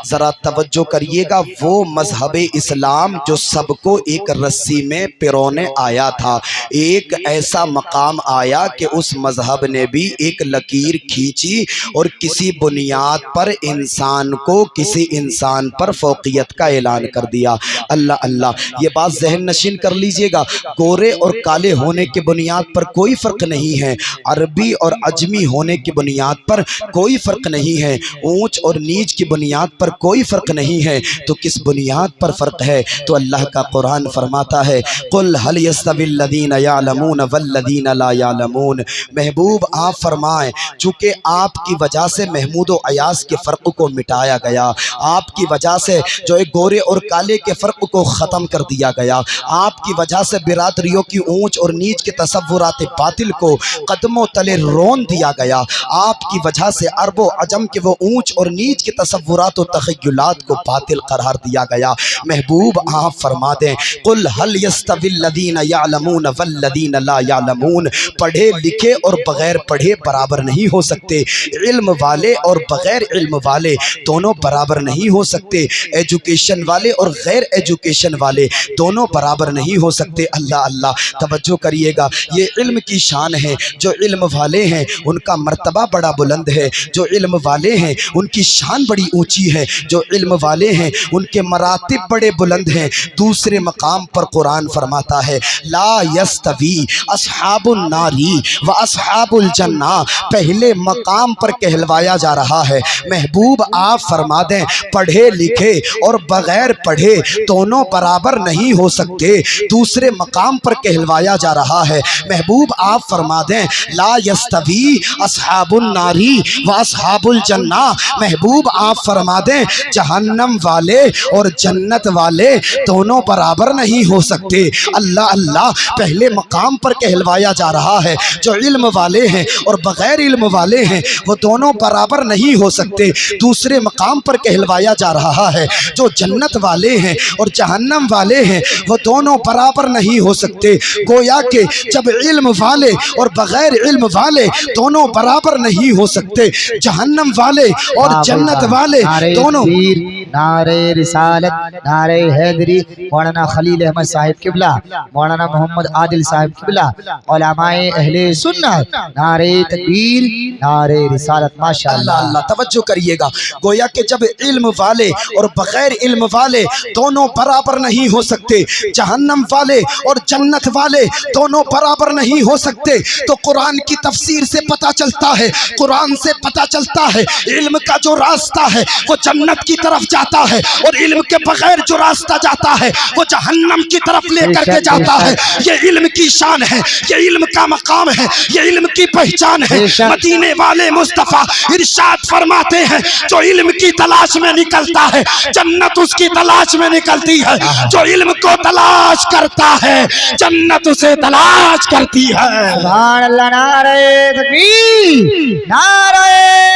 ذرا توجہ کریے گا، وہ مذہب اسلام جو سب کو ایک رسی میں پیرونے آیا تھا، ایک ایسا مقام آیا کہ اس مذہب نے بھی ایک لکیر کھینچی اور کسی بنیاد پر انسان کو کسی انسان پر فوقیت کا اعلان کر دیا۔ اللہ اللہ، یہ بات ذہن نشین کر لیجئے گا، گورے اور کالے ہونے کی بنیاد پر کوئی فرق نہیں ہے، عربی اور عجمی ہونے کی بنیاد پر کوئی فرق نہیں ہے، اونچ اور نیچ کی بنیاد پر کوئی فرق نہیں ہے، تو کس بنیاد پر فرق ہے؟ تو اللہ کا قرآن فرماتا ہے قُلْ هَلْ يَسْتَوِي الَّذِينَ يَعْلَمُونَ وَالَّذِينَ لَا يَعْلَمُونَ۔ محبوب آپ فرمائیں، چونکہ آپ کی وجہ سے محمود و ایاز کے فرق کو مٹایا گیا، آپ کی وجہ سے جو ایک گورے اور کالے کے فرق کو ختم کر دیا گیا، آپ کی وجہ سے برادریوں کی اونچ اور نیچ کے تصورات باطل کو قدموں تلے رون دیا گیا، آپ کی وجہ سے عرب و عجم کے وہ اونچ اور نیچ کے تصورات و تخیلات کو باطل قرار دیا گیا۔ محبوب آپ فرما دیں قُلْ هَلْ يَسْتَوِي الَّذِينَ يَعْلَمُونَ وَالَّذِينَ لَا يَعْلَمُونَ۔ پڑھے لکھے اور بغیر پڑھے برابر نہیں ہو سکتے، علم والے اور بغیر علم والے دونوں برابر نہیں ہو سکتے، ایجوکیشن والے اور غیر ایجوکیشن والے دونوں برابر نہیں ہو سکتے۔ اللہ اللہ، توجہ کریے گا، یہ علم کی شان ہے، جو علم والے ہیں ان کا مرتبہ بڑا بلند ہے، جو علم والے ہیں ان کی شان بڑی اونچی ہے، جو علم والے ہیں ان کے مراتب بڑے بلند ہیں۔ دوسرے مقام پر قرآن فرماتا ہے لا یستوی اصحاب الناری و اصحاب الجنہ، پہلے مقام پر کہلوایا جا رہا ہے۔ محبوب آپ فرما دیں پڑھے لکھے اور بغیر پڑھے دونوں برابر نہیں ہو سکتے، دوسرے مقام پر کہلوایا جا رہا ہے۔ محبوب آپ فرما دیں لا یستوی اصحاب الناری و اصحاب الجنہ، محبوب آپ فرما دیں جہنم والے اور جنت والے دونوں برابر نہیں ہو سکتے۔ اللہ اللہ، پہلے مقام پر کہلوایا جا رہا ہے جو علم والے ہیں اور بغیر علم والے ہیں وہ دونوں برابر نہیں ہو سکتے، دوسرے مقام پر کہلوایا جا رہا ہے جو جنت والے ہیں اور جہنم والے ہیں وہ دونوں برابر نہیں ہو سکتے۔ گویا کہ جب علم والے اور بغیر علم والے دونوں برابر نہیں ہو سکتے، جہنم والے اور جنت والے دونوں۔ نعرہ رسالت، نعرہ حیدری، مولانا خلیل احمد صاحب قبلہ، مولانا محمد عادل صاحب قبلہ، علماء اہل سنت، نعرہ تکبیر، نعرہ رسالت، ماشاءاللہ۔ اللہ اللہ، توجہ کریے گا، گویا کہ جب علم والے اور بغیر علم والے دونوں برابر نہیں ہو سکتے، جہنم والے اور جنت والے دونوں برابر نہیں ہو سکتے، تو قرآن کی تفسیر سے پتہ چلتا ہے، قرآن سے پتہ چلتا ہے علم کا جو راستہ ہے وہ جنت کی طرف جاتا ہے، اور علم کے بغیر جو راستہ جاتا ہے وہ جہنم کی طرف لے کر کے جاتا ہے۔ یہ علم کی شان ہے، یہ علم کا مقام ہے، یہ علم کی پہچان ہے۔ مدینے والے مصطفیٰ ارشاد فرماتے ہیں جو علم کی تلاش میں نکلتا ہے جنت اس کی تلاش میں نکلتی ہے، جو علم کو تلاش کرتا ہے جنت اسے تلاش کرتی ہے۔ سبحان اللہ، نعرہ تکبیر، نعرہ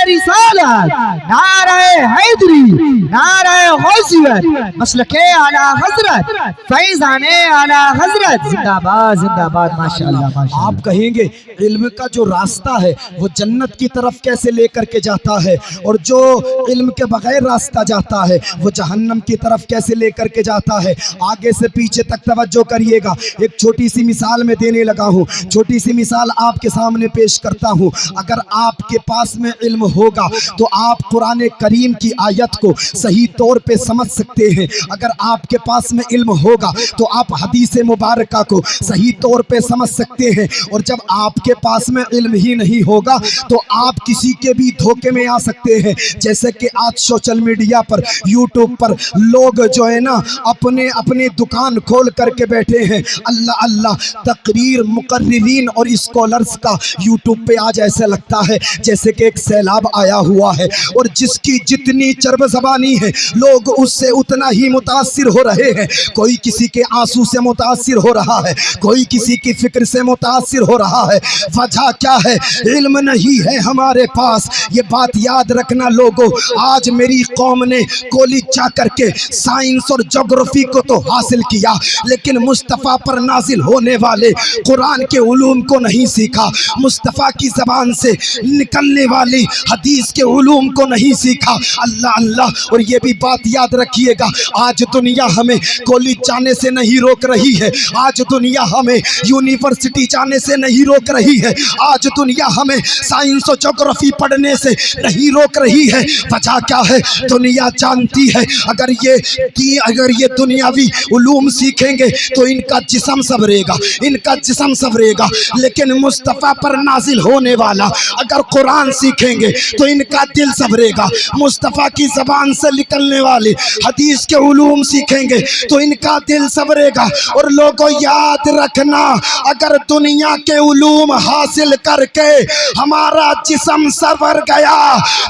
رسالت، نعرہ حیدری، نعرہ غوثیت، مسلک اعلی حضرت، فیضان اعلی حضرت، زندہ باد زندہ باد، ماشاءاللہ ماشاءاللہ۔ آپ کہیں گے علم کا جو راستہ ہے وہ جنت کی طرف کیسے لے کر کے جاتا ہے، اور جو علم کے بغیر راستہ جاتا ہے وہ جہنم کی طرف کیسے لے کر کے جاتا ہے؟ آگے سے پیچھے تک توجہ کریے گا، ایک چھوٹی سی مثال میں دینے لگا ہوں، چھوٹی سی مثال آپ کے سامنے پیش کرتا ہوں۔ اگر آپ کے پاس میں علم ہوگا تو آپ قرآن کریم کی آیت کو صحیح طور پہ سمجھ سکتے ہیں، اگر آپ کے پاس میں علم ہوگا تو آپ حدیث مبارکہ کو صحیح طور پہ سمجھ سکتے ہیں، اور جب آپ کے پاس میں علم ہی نہیں ہوگا تو آپ کسی کے بھی دھوکے میں آ سکتے ہیں۔ جیسے کہ آج سوشل میڈیا پر، یوٹیوب پر لوگ جو ہے نا اپنے دکان کھول کر کے بیٹھے ہیں۔ اللہ اللہ، تقریر مقررین اور اسکالرز کا یوٹیوب پہ آج ایسا لگتا ہے جیسے کہ ایک سیلاب آیا ہوا ہے، اور جس کی جتنی چرب زبانی ہے لوگ اس سے اتنا ہی متاثر ہو رہے ہیں، کوئی کسی کے آنسو سے متاثر ہو رہا ہے، کوئی کسی کی فکر سے متاثر ہو رہا ہے۔ وجہ کیا ہے؟ علم نہیں ہے ہمارے پاس۔ یہ بات یاد رکھنا لوگوں، آج میری قوم نے کالج جا کر کے سائنس اور جغرافی کو تو حاصل کیا، لیکن مصطفیٰ پر نازل ہونے والے قرآن کے علوم کو نہیں سیکھا، مصطفیٰ کی زبان سے نکلنے والی حدیث کے علوم کو نہیں سیکھا۔ اللہ اللہ۔ اور یہ بھی بات یاد رکھیے گا، آج دنیا ہمیں کالج جانے سے نہیں روک رہی ہے، آج دنیا ہمیں یونیورسٹی جانے سے نہیں روک رہی ہے، آج دنیا ہمیں سائنس و جغرافی پڑھنے سے نہیں روک رہی ہے۔ وجہ کیا ہے؟ دنیا جانتی ہے اگر یہ دنیاوی علوم سیکھیں گے تو ان کا جسم سنورے گا، ان کا جسم سنورے گا، لیکن مصطفیٰ پر نازل ہونے والا اگر قرآن سیکھیں گے تو ان کا دل سنورے گا، مصطفیٰ کی زبان سے نکلنے والی حدیث کے علوم سیکھیں گے تو ان کا دل سنورے گا۔ اور لوگوں یاد رکھنا، اگر دنیا کے علوم حاصل کر کے ہمارا جسم سنور گیا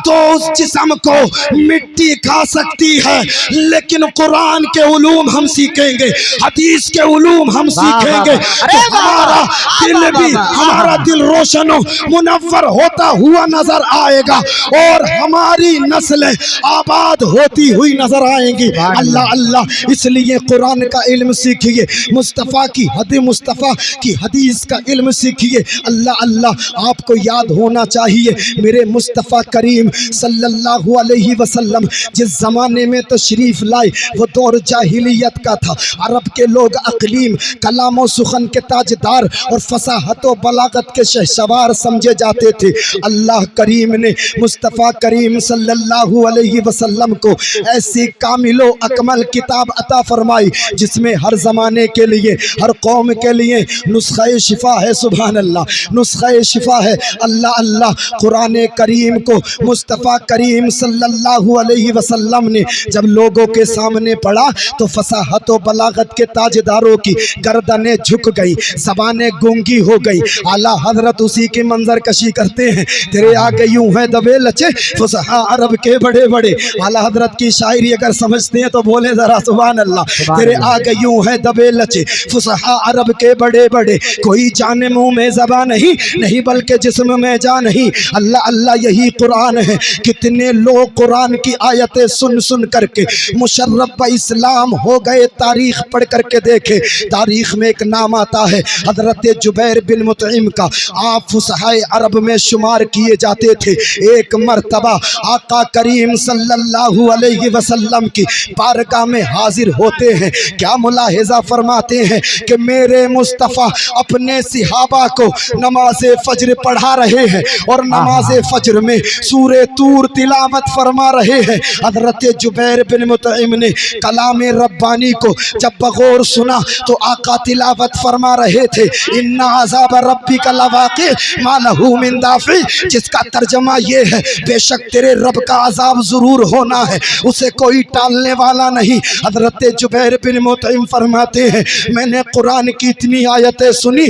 تو اس جسم کو مٹی کھا سکتی ہے، لیکن قرآن کے علوم ہم سیکھیں گے، حدیث کے علوم ہم سیکھیں گے تو ہمارا دل روشن و منور ہوتا ہوا نظر آئے گا، اور ہماری نسلیں آباد ہوتی ہوئی نظر آئیں گی۔ اللہ اللہ۔ اس لیے قرآن کا علم سیکھیے، مصطفیٰ کی حدیث کا علم سیکھیے۔ اللہ اللہ۔ آپ کو یاد ہونا چاہیے میرے مصطفیٰ کریم صلی اللہ علیہ وسلم جس زمانے میں تشریف لائے وہ دور جاہلیت کا تھا۔ عرب کے لوگ اقلیم، کلام و سخن کے تاجدار اور فصاحت و بلاغت کے شہسوار سمجھے جاتے تھے۔ اللہ کریم نے مصطفیٰ کریم صلی اللہ علیہ وسلم کو ایسی کامل و اکمل کتاب عطا فرمائی جس میں ہر زمانے کے لیے، ہر قوم کے لیے نسخہ شفا ہے۔ سبحان اللہ، نسخہ شفا ہے۔ اللہ اللہ۔ قرآن کریم کو مصطفیٰ کریم صلی اللہ علیہ وسلم نے جب لوگوں کے سامنے پڑھا تو فصاحت و بلاغت کے تاجداروں کی گردنیں جھک گئی، زبانیں گونگی ہو گئی۔ اعلیٰ حضرت اسی کی منظر کشی کرتے ہیں، تیرے آگے یوں ہے دبے لچے فصحاء عرب کے بڑے بڑے۔ اعلیٰ حضرت کی شاعری اگر سمجھتے ہیں تو بولیں ذرا سبحان اللہ۔ تیرے آگے یوں ہے دبے لچے فصحاء عرب کے بڑے بڑے، کوئی جان منہ میں زبان نہیں بلکہ جسم میں جان نہیں۔ اللہ اللہ۔ یہی قرآن ہے۔ کتنے لوگ قرآن کی آیتیں سن سن کر کے مشرف اسلام ہو گئے۔ تاریخ پڑھ کر کے دیکھے، تاریخ میں ایک نام آتا ہے حضرت جبیر بن مطعم کا۔ آپ فصحائے عرب میں شمار کیے جاتے تھے۔ ایک مرتبہ آقا کریم صلی اللہ علیہ وسلم کی بارگاہ میں حاضر ہوتے ہیں، کیا ملاحظہ فرماتے ہیں کہ میرے مصطفیٰ اپنے صحابہ کو نماز فجر پڑھا رہے ہیں اور نماز فجر میں سورہ طور تلاوت فرما رہے ہیں۔ حضرت جبیر بن مطعم نے کلام ربانی کو جب بغور سنا تو آقا تلاوت فرما رہے تھے، ان عذاب ربک لواقع ما لہ من دافع، جس کا ترجمہ یہ ہے بے شک تیرے رب کا عذاب ضرور ہونا ہے، اسے کوئی ٹالنے والا نہیں۔ حضرت جبیر بن مطعم فرماتے ہیں میں نے قرآن کی اتنی آیتیں سنی،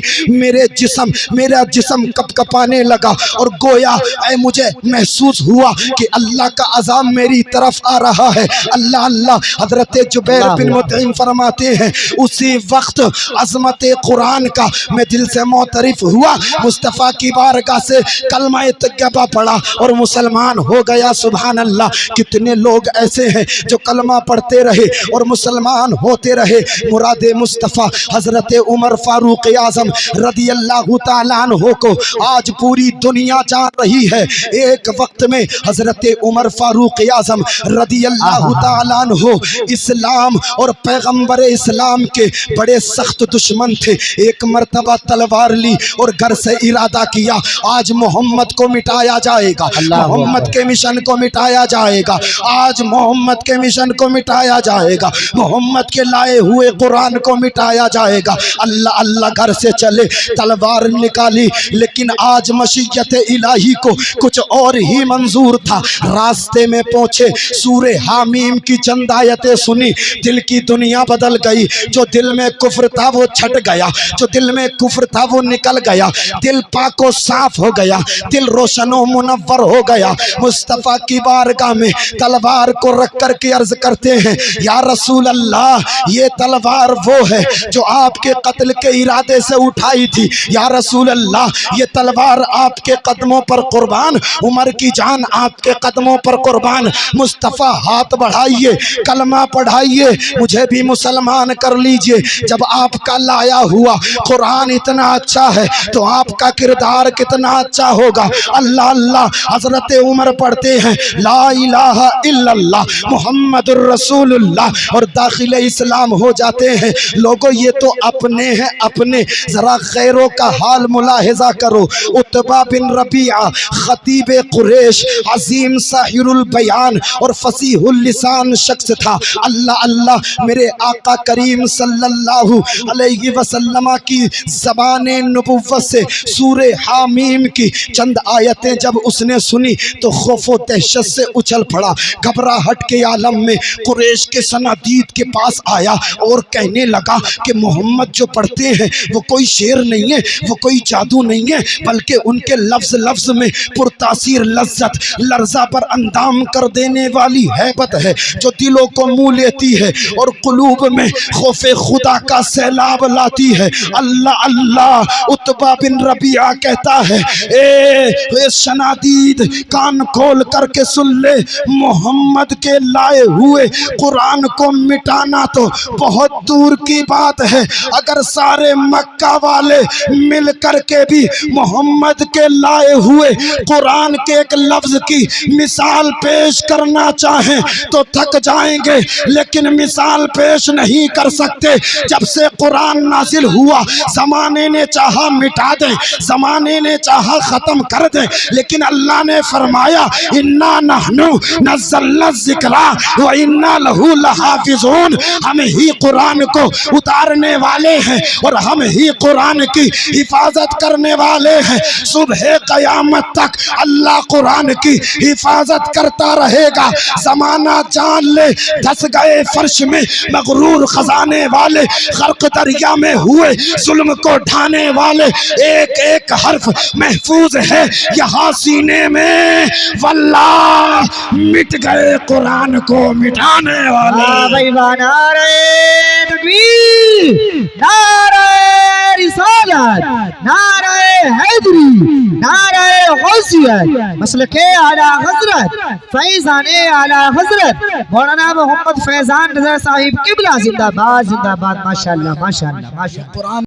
میرا جسم کپ کپانے لگا اور گویا مجھے محسوس ہوا کہ اللہ کا عذاب میری طرف آ رہا ہے۔ اللہ اللہ۔ حضرت جبیر بن مطعم فرماتے ہیں اسی وقت عظمت قرآن کا میں دل سے معترف ہوا، مصطفیٰ کی بارگاہ سے کلمہ طیبہ پڑھا اور مسلمان ہو گیا۔ سبحان اللہ۔ کتنے لوگ ایسے ہیں جو کلمہ پڑھتے رہے اور مسلمان ہوتے رہے۔ مراد مصطفیٰ حضرت عمر فاروق اعظم رضی اللہ تعالیٰ عنہ کو آج پوری دنیا جان رہی ہے۔ ایک وقت میں حضرت عمر فاروق اعظم رضی اللہ تعالیٰ عنہ اسلام اور پیغمبر اسلام کے بڑے سخت دشمن تھے۔ ایک مرتبہ تلوار لی اور گھر سے ارادہ کیا آج محمد کو مٹایا جائے گا، محمد کے مشن کو مٹایا جائے گا، آج محمد کے مشن کو مٹایا جائے گا، محمد کے لائے ہوئے قرآن کو مٹایا جائے گا۔ اللہ اللہ۔ گھر سے چلے، تلوار نکالی، لیکن آج مشیت الہی کو کچھ اور ہی منظور تھا۔ راستے میں پہنچے، سورہ حامیم کی چند آیتیں سنی، دل کی دنیا بدل گئی۔ جو دل میں کفر تھا وہ چھٹ گیا، جو دل میں کفر تھا وہ نکل گیا، دل پاک و صاف ہو گیا، دل روشن و منور ہو گیا۔ مصطفیٰ کی بارگاہ میں تلوار کو رکھ کر کر کے عرض کرتے ہیں یا رسول اللہ یہ تلوار وہ ہے جو آپ کے قتل کے ارادے سے اٹھائی تھی، یا رسول اللہ یہ تلوار آپ کے قدموں پر قربان، عمر کی جان آپ کے قدموں پر قربان، مصطفیٰ ہاتھ بڑھائیے، کلمہ پڑھائیے، مجھے بھی مسلمان کر لیجئے۔ جب آپ کا لایا ہوا قرآن اتنا اچھا ہے تو آپ کا کردار کتنا اچھا ہوگا۔ اللہ اللہ حضرت عمر پڑھتے ہیں لا الہ الا اللہ محمد الرسول اللہ اور داخل اسلام ہو جاتے ہیں۔ لوگوں یہ تو اپنے ہیں اپنے، ذرا غیروں کا حال ملاحظہ کرو۔ عتبہ بن ربیعہ خطیب قریش، عظیم ساحر البیان اور فصیح اللسان شخص تھا۔ اللہ اللہ میرے آقا کریم صلی اللہ علیہ وسلم کی زبان نبوت سے سورہ حامیم کی چند آیتیں جب اس نے سنی تو خوف و دہشت سے اچھل پڑا، گھبراہٹ کے عالم میں قریش کے صنادید کے پاس آیا اور کہنے لگا کہ محمد جو پڑھتے ہیں وہ کوئی شعر نہیں ہے، وہ کوئی جادو نہیں ہے، بلکہ ان کے لفظ لفظ میں پرتاثیر لذت، لرزہ پر اندام کر دینے والی ہیبت ہے جو دلوں کو منہ لیتی ہے اور قلوب میں خوف خدا کا سیلاب لاتی ہے۔ اللہ اللہ عتبہ بن ربیعہ کہتا ہے اے شنادید کان کھول کر کے سن لے، محمد کے لائے ہوئے قرآن کو مٹانا تو بہت دور کی بات ہے، اگر سارے مکہ والے مل کر کے بھی محمد کے لائے ہوئے قرآن کے ایک لفظ کی مثال پیش کرنا چاہیں تو تھک جائیں گے، لیکن مثال پیش نہیں کر سکتے۔ جب سے قرآن نازل ہوا زمانے نے چاہا مٹا دیں، زمانے نے چاہا ختم کر دیں، لیکن اللہ نے فرمایا اِنَّا نَحْنُ نَزَّلْنَا الذِّكْرَ وَإِنَّا لَهُ لَحَافِظُونَ، ہم ہی قرآن کو اتارنے والے ہیں اور ہم ہی قرآن کی حفاظت کرنے والے ہیں۔ صبح قیامت تک اللہ قرآن کی حفاظت کرتا رہے گا۔ زمانہ جان لے دھس گئے فرش میں مغرور خزانے والے، غرق دریا میں ہوئے ظلم کو ڈھانے والے، ایک ایک حرف محفوظ ہے یہاں سینے میں، واللہ مٹ گئے قرآن کو مٹانے والے۔ نعرہ تکبیر، نعرہ رسالت، نعرہ حیدری، نعرہ غوثیت، مسلک اعلی حضرت، فیضان اعلی حضرت مولانا محمد فیضان رضا صاحب قبلہ زندہ باد، زندہ باد، ماشاءاللہ ماشاءاللہ ماشاءاللہ۔